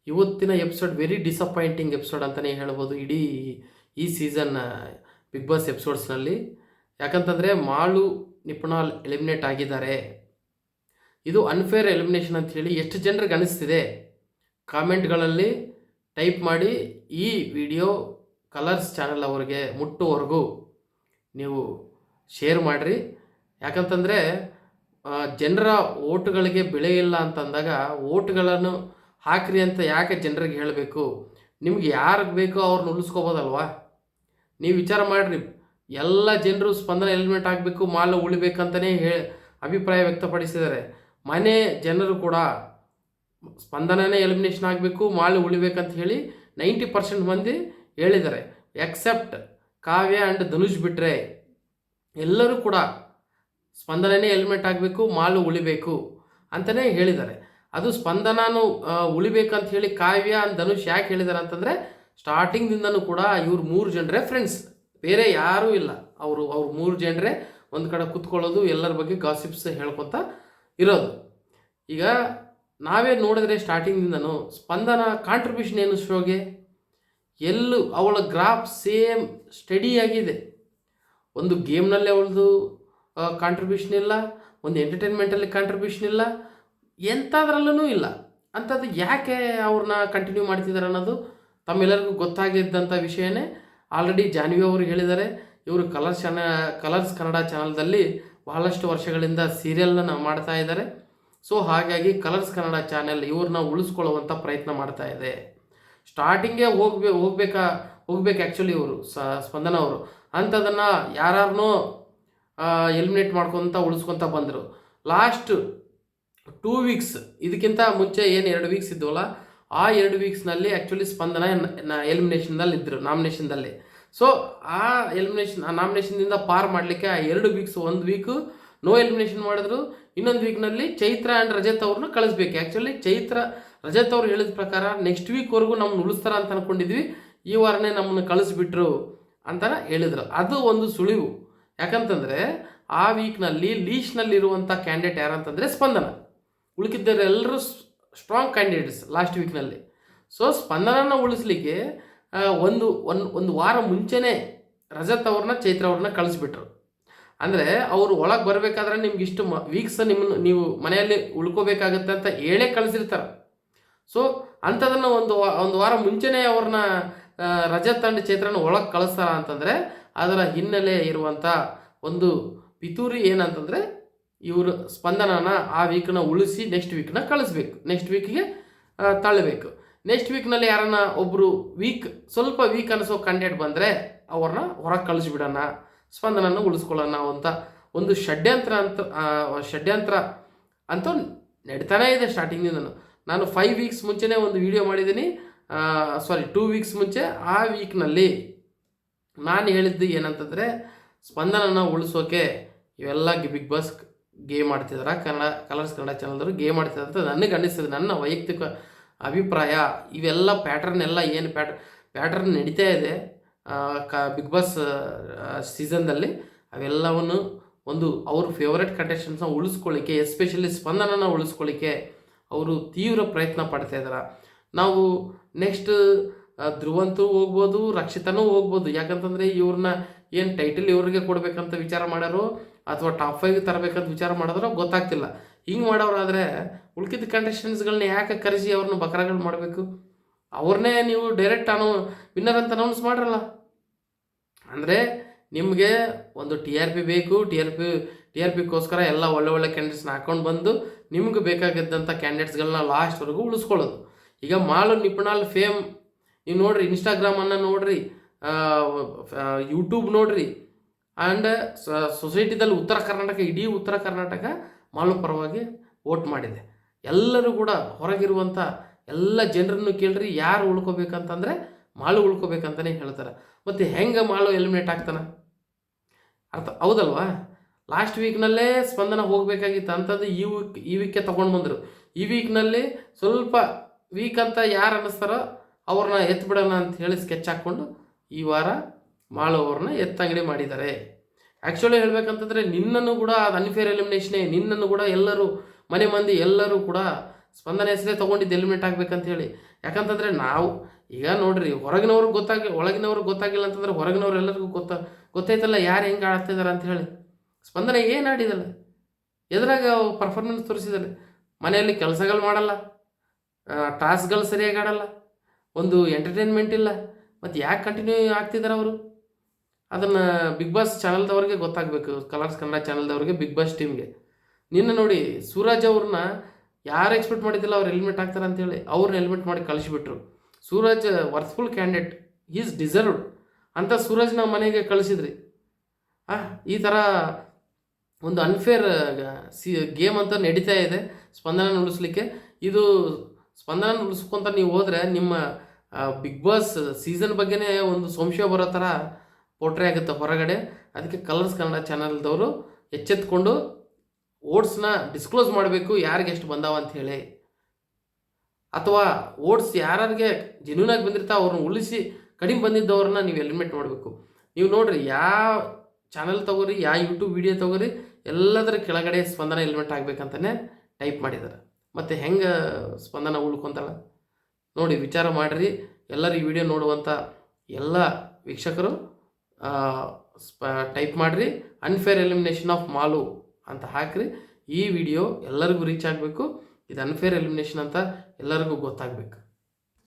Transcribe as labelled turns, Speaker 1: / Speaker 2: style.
Speaker 1: ಇವತ್ತಿನ episode very disappointing episode ಅಂತಲೇ ಹೇಳ್ಬೋದು ಇಡೀ ಈ ಸೀಸನ್ ಬಿಗ್ ಬಾಸ್ ಎಪಿಸೋಡ್ಸ್ನಲ್ಲಿ. ಯಾಕಂತಂದರೆ ಮಾಳು ನಿಪುಣಾಲ್ ಎಲಿಮಿನೇಟ್ ಆಗಿದ್ದಾರೆ. ಇದು ಅನ್ಫೇರ್ ಎಲಿಮಿನೇಷನ್ ಅಂತ ಹೇಳಿ ಎಷ್ಟು ಜನರಿಗೆ ಅನಿಸ್ತಿದೆ ಕಾಮೆಂಟ್ಗಳಲ್ಲಿ ಟೈಪ್ ಮಾಡಿ ಈ ವಿಡಿಯೋ ಕಲರ್ಸ್ ಚಾನಲ್ ಅವರಿಗೆ ಮುಟ್ಟುವರೆಗೂ ನೀವು ಶೇರ್ ಮಾಡಿರಿ. ಯಾಕಂತಂದರೆ ಜನರ ಓಟುಗಳಿಗೆ ಬೆಲೆ ಇಲ್ಲ ಅಂತಂದಾಗ ಓಟುಗಳನ್ನು ಹಾಕ್ರಿ ಅಂತ ಯಾಕೆ ಜನರಿಗೆ ಹೇಳಬೇಕು? ನಿಮ್ಗೆ ಯಾರಿಗೆ ಬೇಕೋ ಅವ್ರನ್ನ ಉಳಿಸ್ಕೋಬೋದಲ್ವಾ? ನೀವು ವಿಚಾರ ಮಾಡಿರಿ. ಎಲ್ಲ ಜನರು ಸ್ಪಂದನ ಎಲಿಮಿನೇಟ್ ಆಗಬೇಕು, ಮಾಲು ಉಳಿಬೇಕಂತಲೇ ಅಭಿಪ್ರಾಯ ವ್ಯಕ್ತಪಡಿಸಿದ್ದಾರೆ. ಮನೆ ಜನರು ಕೂಡ ಸ್ಪಂದನನೇ ಎಲಿಮಿನೇಷನ್ ಆಗಬೇಕು, ಮಾಲು ಉಳಿಬೇಕಂತ ಹೇಳಿ 90% ಮಂದಿ ಹೇಳಿದ್ದಾರೆ. ಎಕ್ಸೆಪ್ಟ್ ಕಾವ್ಯ ಆ್ಯಂಡ್ ಧನುಷ್ ಬಿಟ್ಟರೆ ಎಲ್ಲರೂ ಕೂಡ ಸ್ಪಂದನನೇ ಎಲಿಮಿನೇಟ್ ಆಗಬೇಕು, ಮಾಲು ಉಳಿಬೇಕು ಅಂತಲೇ ಹೇಳಿದ್ದಾರೆ. ಅದು ಸ್ಪಂದನೂ ಉಳಿಬೇಕಂತ ಹೇಳಿ ಕಾವ್ಯ ಆ್ಯಂಡ್ ಧನುಷ್ ಯಾಕೆ ಹೇಳಿದ್ದಾರೆ ಅಂತಂದರೆ, ಸ್ಟಾರ್ಟಿಂಗ್ದಿಂದನೂ ಕೂಡ ಇವ್ರು 3 ಜನರೇ ಫ್ರೆಂಡ್ಸ್, ಬೇರೆ ಯಾರೂ ಇಲ್ಲ. ಅವ್ರು 3 ಜನರೇ ಒಂದು ಕಡೆ ಕೂತ್ಕೊಳ್ಳೋದು, ಎಲ್ಲರ ಬಗ್ಗೆ ಗಾಸಿಪ್ಸ್ ಹೇಳ್ಕೊತ ಇರೋದು. ಈಗ ನಾವೇ ನೋಡಿದ್ರೆ ಸ್ಟಾರ್ಟಿಂಗ್ದಿಂದನೂ ಸ್ಪಂದನ ಕಾಂಟ್ರಿಬ್ಯೂಷನ್ ಏನು ಶೋಗೆ, ಎಲ್ಲೂ ಅವಳ ಗ್ರಾಫ್ ಸೇಮ್ ಸ್ಟಡಿಯಾಗಿದೆ. ಒಂದು ಗೇಮ್ನಲ್ಲಿ ಅವಳದು ಕಾಂಟ್ರಿಬ್ಯೂಷನ್ ಇಲ್ಲ, ಒಂದು ಎಂಟರ್ಟೈನ್ಮೆಂಟಲ್ಲಿ ಕಾಂಟ್ರಿಬ್ಯೂಷನ್ ಇಲ್ಲ, ಎಂಥದ್ರಲ್ಲೂ ಇಲ್ಲ. ಅಂಥದ್ದು ಯಾಕೆ ಅವ್ರನ್ನ ಕಂಟಿನ್ಯೂ ಮಾಡ್ತಿದ್ದಾರೆ ಅನ್ನೋದು ತಮ್ಮೆಲ್ಲರಿಗೂ ಗೊತ್ತಾಗಿದ್ದಂಥ ವಿಷಯನೇ. ಆಲ್ರೆಡಿ ಜಾನ್ವಿ ಅವರು ಹೇಳಿದ್ದಾರೆ, ಇವರು ಕಲರ್ಸ್ ಕನ್ನಡ ಚಾನಲ್ದಲ್ಲಿ ಬಹಳಷ್ಟು ವರ್ಷಗಳಿಂದ ಸೀರಿಯಲ್ನ ಮಾಡ್ತಾ ಇದ್ದಾರೆ. ಸೊ ಹಾಗಾಗಿ ಕಲರ್ಸ್ ಕನ್ನಡ ಚಾನೆಲ್ ಇವ್ರನ್ನ ಉಳಿಸ್ಕೊಳ್ಳುವಂಥ ಪ್ರಯತ್ನ ಮಾಡ್ತಾ ಇದೆ. ಸ್ಟಾರ್ಟಿಂಗೇ ಹೋಗ್ಬೇಕು ಆ್ಯಕ್ಚುಲಿ ಇವರು ಸ್ಪಂದನ ಅವರು ಅಂಥದನ್ನು ಯಾರನ್ನೋ ಎಲಿಮಿನೇಟ್ ಮಾಡ್ಕೊತ ಉಳಿಸ್ಕೊತ ಬಂದರು. ಲಾಸ್ಟ್ 2 ವೀಕ್ಸ್, ಇದಕ್ಕಿಂತ ಮುಂಚೆ ಏನು 2 ವೀಕ್ಸ್ ಇದ್ದವಲ್ಲ, ಆ 2 ವೀಕ್ಸ್ನಲ್ಲಿ ಆ್ಯಕ್ಚುಲಿ ಸ್ಪಂದನ ಎಲಿಮಿನೇಷನ್ದಲ್ಲಿ ಇದ್ದರು, ನಾಮಿನೇಷನ್ದಲ್ಲಿ. ಸೊ ಆ ನಾಮಿನೇಷನ್ನಿಂದ ಪಾರ್ ಮಾಡಲಿಕ್ಕೆ ಆ 2 ವೀಕ್ಸ್, 1 ವೀಕು ನೋ ಎಲಿಮಿನೇಷನ್ ಮಾಡಿದ್ರು, ಇನ್ನೊಂದು ವೀಕ್ನಲ್ಲಿ ಚೈತ್ರ ಆ್ಯಂಡ್ ರಜತ್ ಅವ್ರನ್ನ ಕಳಿಸ್ಬೇಕು. ಆ್ಯಕ್ಚುಲಿ ರಜತ್ ಅವ್ರು ಹೇಳಿದ ಪ್ರಕಾರ ನೆಕ್ಸ್ಟ್ ವೀಕ್ವರೆಗೂ ನಮ್ಮನ್ನು ಉಳಿಸ್ತಾರ ಅಂತ ಅಂದ್ಕೊಂಡಿದ್ವಿ, ಈ ವಾರನೇ ನಮ್ಮನ್ನು ಕಳಿಸ್ಬಿಟ್ರು ಅಂತ ಹೇಳಿದ್ರು. ಅದು ಒಂದು ಸುಳಿವು. ಯಾಕಂತಂದರೆ ಆ ವೀಕ್ನಲ್ಲಿ ಲೀಸ್ಟ್ನಲ್ಲಿರುವಂಥ ಕ್ಯಾಂಡಿಡೇಟ್ ಯಾರಂತಂದರೆ ಸ್ಪಂದನ, ಉಳಿಕಿದ್ದರೆಲ್ಲರೂ ಸ್ಟ್ರಾಂಗ್ ಕ್ಯಾಂಡಿಡೇಟ್ಸ್ ಲಾಸ್ಟ್ ವೀಕ್ನಲ್ಲಿ. ಸೊ ಸ್ಪಂದನನ ಉಳಿಸ್ಲಿಕ್ಕೆ ಒಂದು ವಾರ ಮುಂಚೆನೇ ರಜತ್ ಅವ್ರನ್ನ ಚೈತ್ರ ಅವ್ರನ್ನ ಕಳಿಸ್ಬಿಟ್ರು. ಅಂದರೆ ಅವರು ಒಳಗೆ ಬರಬೇಕಾದ್ರೆ ನಿಮ್ಗೆ ಇಷ್ಟು ವೀಕ್ಸ್ ನೀವು ಮನೆಯಲ್ಲಿ ಉಳ್ಕೋಬೇಕಾಗತ್ತೆ ಅಂತ ಹೇಳೇ ಕಳಿಸಿರ್ತಾರೆ. ಸೊ ಅಂಥದನ್ನು ಒಂದು ವಾರ ಮುಂಚೆನೇ ಅವ್ರನ್ನ ರಜತ್ ಅಂಡ್ ಚೈತ್ರನ ಒಳಗೆ ಕಳಿಸ್ತಾರ ಅಂತಂದರೆ ಅದರ ಹಿನ್ನೆಲೆ ಇರುವಂಥ ಒಂದು ಪಿತೂರಿ ಏನಂತಂದರೆ, ಇವರು ಸ್ಪಂದನನ ಆ ವೀಕ್ನ ಉಳಿಸಿ ನೆಕ್ಸ್ಟ್ ವೀಕ್ನ ಕಳಿಸ್ಬೇಕು, ನೆಕ್ಸ್ಟ್ ವೀಕ್ಗೆ ತಳ್ಳಬೇಕು. ನೆಕ್ಸ್ಟ್ ವೀಕ್ನಲ್ಲಿ ಯಾರನ್ನ ಒಬ್ಬರು ಸ್ವಲ್ಪ ವೀಕ್ ಅನಿಸೋ ಕ್ಯಾಂಡಿಡೇಟ್ ಬಂದರೆ ಅವ್ರನ್ನ ಹೊರಗೆ ಕಳಿಸ್ಬಿಡೋಣ, ಸ್ಪಂದನನ ಉಳಿಸ್ಕೊಳ್ಳೋಣ ಅಂತ ಒಂದು ಷಡ್ಯಂತ್ರ ಅಂತೂ ನಡೀತಾನೇ ಇದೆ ಸ್ಟಾರ್ಟಿಂಗಿಂದ. ನಾನು 5 ವೀಕ್ಸ್ ಮುಂಚೆನೇ ಒಂದು ವಿಡಿಯೋ ಮಾಡಿದ್ದೀನಿ, 2 ವೀಕ್ಸ್ ಮುಂಚೆ. ಆ ವೀಕ್ನಲ್ಲಿ ನಾನು ಹೇಳಿದ್ದು ಏನಂತಂದರೆ, ಸ್ಪಂದನನ ಉಳಿಸೋಕೆ ಇವೆಲ್ಲ ಬಿಗ್ ಬಾಸ್ ಗೇಮ್ ಆಡ್ತಿದ್ದಾರೆ, ಕಲರ್ಸ್ ಕನ್ನಡ ಚಾನಲ್ದವರು ಗೇಮ್ ಆಡ್ತಿದ್ದಾರೆ ಅಂತ ನನಗೆ ಅನ್ನಿಸ್ತದೆ. ನನ್ನ ವೈಯಕ್ತಿಕ ಅಭಿಪ್ರಾಯ. ಇವೆಲ್ಲ ಪ್ಯಾಟರ್ನ್ ಎಲ್ಲ ಏನು ಪ್ಯಾಟರ್ನ್ ನಡೀತಾ ಇದೆ ಬಿಗ್ ಬಾಸ್ ಸೀಸನ್ದಲ್ಲಿ, ಅವೆಲ್ಲವನ್ನು ಅವ್ರ ಫೇವ್ರೆಟ್ ಕಂಟೆಸ್ಟೆಂಟ್ಸ್ನ ಉಳಿಸ್ಕೊಳ್ಳಿಕ್ಕೆ, ಎಸ್ಪೆಷಲಿ ಸ್ಪಂದನನ ಉಳಿಸ್ಕೊಳ್ಳಿಕ್ಕೆ ಅವರು ತೀವ್ರ ಪ್ರಯತ್ನ ಪಡ್ತಾ ಇದ್ದಾರೆ. ನಾವು ನೆಕ್ಸ್ಟ್ ಧ್ರುವಂತೂ ಹೋಗ್ಬೋದು, ರಕ್ಷಿತನೂ ಹೋಗ್ಬೋದು. ಯಾಕಂತಂದರೆ ಇವ್ರನ್ನ ಏನು ಟೈಟಲ್ ಇವ್ರಿಗೆ ಕೊಡಬೇಕಂತ ವಿಚಾರ ಮಾಡ್ಯಾರೋ ಅಥವಾ ಟಾಪ್ 5 ತರಬೇಕಂತ ವಿಚಾರ ಮಾಡಿದ್ರೋ ಗೊತ್ತಾಗ್ತಿಲ್ಲ. ಹಿಂಗೆ ಮಾಡೋರಾದರೆ ಉಳ್ಕಿದ ಕಂಟೆಸ್ಟೆಂಟ್ಸ್ಗಳನ್ನ ಯಾಕೆ ಕರೆಸಿ ಅವ್ರನ್ನ ಬಕರಾಗಳು ಮಾಡಬೇಕು? ಅವ್ರನ್ನೇ ನೀವು ಡೈರೆಕ್ಟ್ ವಿನ್ನರ್ ಅಂತ ಅನೌನ್ಸ್ ಮಾಡ್ರಲ್ಲ. ಅಂದರೆ ನಿಮಗೆ ಒಂದು TRP ಬೇಕು, TRPಗೋಸ್ಕರ ಎಲ್ಲ ಒಳ್ಳೆ ಕ್ಯಾಂಡಿಡೇಟ್ಸ್ನ ಹಾಕೊಂಡು ಬಂದು ನಿಮ್ಗೆ ಬೇಕಾಗಿದ್ದಂಥ ಕ್ಯಾಂಡಿಡೇಟ್ಸ್ಗಳನ್ನ ಲಾಸ್ಟ್ವರೆಗೂ ಉಳಿಸ್ಕೊಳ್ಳೋದು. ಈಗ ಮಾಳು ನಿಪುಣಾಲ್ ಫೇಮ್ ನೀವು ನೋಡಿರಿ, ಇನ್ಸ್ಟಾಗ್ರಾಮನ್ನು ನೋಡಿರಿ, ಯೂಟ್ಯೂಬ್ ನೋಡಿರಿ, ಆ್ಯಂಡ್ ಸೊಸೈಟಿದಲ್ಲಿ ಇಡೀ ಉತ್ತರ ಕರ್ನಾಟಕ ಮಾಳು ಪರವಾಗಿ ವೋಟ್ ಮಾಡಿದೆ. ಎಲ್ಲರೂ ಕೂಡ ಹೊರಗಿರುವಂಥ ಎಲ್ಲ ಜನರನ್ನು ಕೇಳ್ರಿ, ಯಾರು ಉಳ್ಕೋಬೇಕಂತಂದರೆ ಮಾಳು ಉಳ್ಕೋಬೇಕಂತಲೇ ಹೇಳ್ತಾರೆ. ಮತ್ತು ಹೆಂಗೆ ಮಾಳು ಎಲಿಮಿನೇಟ್ ಆಗ್ತಾನೆ ಹೌದಲ್ವಾ? ಲಾಸ್ಟ್ ವೀಕ್ನಲ್ಲೇ ಸ್ಪಂದನ ಹೋಗಬೇಕಾಗಿತ್ತು ಅಂಥದ್ದು ಈ ವೀಕ್ಗೆ ತೊಗೊಂಡು ಬಂದರು. ಈ ವೀಕ್ನಲ್ಲಿ ಸ್ವಲ್ಪ ವೀಕ್ ಅಂತ ಯಾರು ಅನ್ನಿಸ್ತಾರೋ ಅವ್ರನ್ನ ಎತ್ಬಿಡೋಣ ಅಂತ ಹೇಳಿ ಸ್ಕೆಚ್ ಹಾಕ್ಕೊಂಡು ಈ ವಾರ ಮಾಳು ಅವ್ರನ್ನ ಎತ್ತಂಗಡಿ ಮಾಡಿದ್ದಾರೆ. ಆ್ಯಕ್ಚುಲಿ ಹೇಳ್ಬೇಕಂತಂದರೆ ನಿನ್ನನ್ನು ಕೂಡ ಅದು ಅನ್ಫೇರ್ ಎಲಿಮಿನೇಷನೇ. ನಿನ್ನನ್ನು ಕೂಡ ಎಲ್ಲರೂ ಮನೆ ಮಂದಿ ಎಲ್ಲರೂ ಕೂಡ ಸ್ಪಂದನ ಹೆಸರೇ ತೊಗೊಂಡಿದ್ದು ಎಲಿಮಿನೇಟ್ ಆಗಬೇಕಂತ ಹೇಳಿ. ಯಾಕಂತಂದರೆ ನಾವು ಈಗ ನೋಡ್ರಿ ಹೊರಗಿನವ್ರಿಗೆ ಒಳಗಿನವ್ರಿಗೆ ಗೊತ್ತಾಗಿಲ್ಲ ಅಂತಂದ್ರೆ ಹೊರಗಿನವ್ರು ಎಲ್ಲರಿಗೂ ಗೊತ್ತೈತಲ್ಲ ಯಾರು ಹೆಂಗೆ ಆಡ್ತಿದ್ದಾರೆ ಅಂತ ಹೇಳಿ. ಸ್ಪಂದನ ಏನು ಆಡಿದಲ್ಲ, ಎದ್ರಾಗ ಪರ್ಫಾರ್ಮೆನ್ಸ್ ತೋರಿಸಿದ್ದಾರೆ. ಮನೆಯಲ್ಲಿ ಕೆಲಸಗಳು ಮಾಡಲ್ಲ, ಟಾಸ್ಕ್ಗಳು ಸರಿಯಾಗಿ ಆಡಲ್ಲ, ಒಂದು ಎಂಟರ್ಟೈನ್ಮೆಂಟ್ ಇಲ್ಲ, ಮತ್ತು ಯಾಕೆ ಕಂಟಿನ್ಯೂ ಆಗ್ತಿದ್ದಾರೆ ಅವರು? ಅದನ್ನು ಬಿಗ್ ಬಾಸ್ ಚಾನಲ್ದವ್ರಿಗೆ ಗೊತ್ತಾಗಬೇಕು, ಕಲರ್ಸ್ ಕನ್ನಡ ಚಾನಲ್ದವ್ರಿಗೆ, ಬಿಗ್ ಬಾಸ್ ಟೀಮ್ಗೆ. ನಿನ್ನ ನೋಡಿ ಸೂರಜ್ ಅವ್ರನ್ನ ಯಾರು ಎಕ್ಸ್ಪೆಕ್ಟ್ ಮಾಡಿದ್ದಿಲ್ಲ ಅವ್ರು ಎಲಿಮಿನೇಟ್ ಆಗ್ತಾರೆ ಅಂತೇಳಿ, ಅವ್ರನ್ನ ಎಲಿಮಿನೇಟ್ ಮಾಡಿ ಕಳಿಸಿಬಿಟ್ರು. Suraj worthful candidate, is deserved ಅಂತ ಸೂರಜ್ನ ಮನೆಗೆ ಕಳಿಸಿದ್ರಿ. ಈ ಥರ ಒಂದು ಅನ್ಫೇರ್ ಗೇಮ್ ಅಂತ ನಡೀತಾ ಇದೆ ಸ್ಪಂದನ ಉಳಿಸ್ಲಿಕ್ಕೆ. ಇದು ಸ್ಪಂದನ ಉಳಿಸ್ಕೊಂತ ನೀವು ಹೋದರೆ ನಿಮ್ಮ ಬಿಗ್ ಬಾಸ್ ಸೀಸನ್ ಬಗ್ಗೆನೇ ಒಂದು ಸಂಶಯ ಬರೋ ಥರ ಪೋಟ್ರೆ ಆಗುತ್ತೆ ಹೊರಗಡೆ. ಅದಕ್ಕೆ ಕಲರ್ಸ್ ಕನ್ನಡ ಚಾನಲ್ದವರು ಎಚ್ಚೆತ್ಕೊಂಡು ಓಟ್ಸ್ನ ಡಿಸ್ಕ್ಲೋಸ್ ಮಾಡಬೇಕು, ಯಾರಿಗೆ ಎಷ್ಟು ಬಂದಾವ ಅಂಥೇಳಿ. ಅಥವಾ ಓಟ್ಸ್ ಯಾರಿಗೆ ಜೆನ್ಯೂನಾಗಿ ಬಂದಿರ್ತಾವೆ ಅವ್ರನ್ನ ಉಳಿಸಿ ಕಡಿಮೆ ಬಂದಿದ್ದವ್ರನ್ನ ನೀವು ಎಲಿಮಿನೇಟ್ ಮಾಡಬೇಕು. ನೀವು ನೋಡಿರಿ, ಯಾವ ಚಾನಲ್ ತೊಗೋರಿ, ಯಾವ ಯೂಟ್ಯೂಬ್ ವೀಡಿಯೋ ತೊಗೋರಿ, ಎಲ್ಲದರ ಕೆಳಗಡೆ ಸ್ಪಂದನ ಎಲಿಮಿನೇಟ್ ಆಗಬೇಕಂತಲೇ ಟೈಪ್ ಮಾಡಿದ್ದಾರೆ. ಮತ್ತು ಹೆಂಗೆ ಸ್ಪಂದನ ಉಳ್ಕೊಂತಾಳ ನೋಡಿ, ವಿಚಾರ ಮಾಡಿರಿ. ಎಲ್ಲರೂ ಈ ವಿಡಿಯೋ ನೋಡುವಂಥ ಎಲ್ಲ ವೀಕ್ಷಕರು ಟೈಪ್ ಮಾಡಿರಿ, ಅನ್ಫೇರ್ ಎಲಿಮಿನೇಷನ್ ಆಫ್ ಮಾಲು ಅಂತ ಹಾಕಿರಿ. ಈ ವಿಡಿಯೋ ಎಲ್ಲರಿಗೂ ರೀಚ್ ಆಗಬೇಕು. ಇದು ಅನ್ಫೇರ್ ಎಲಿಮಿನೇಷನ್ ಅಂತ ಎಲ್ಲರಿಗೂ ಗೊತ್ತಾಗಬೇಕು.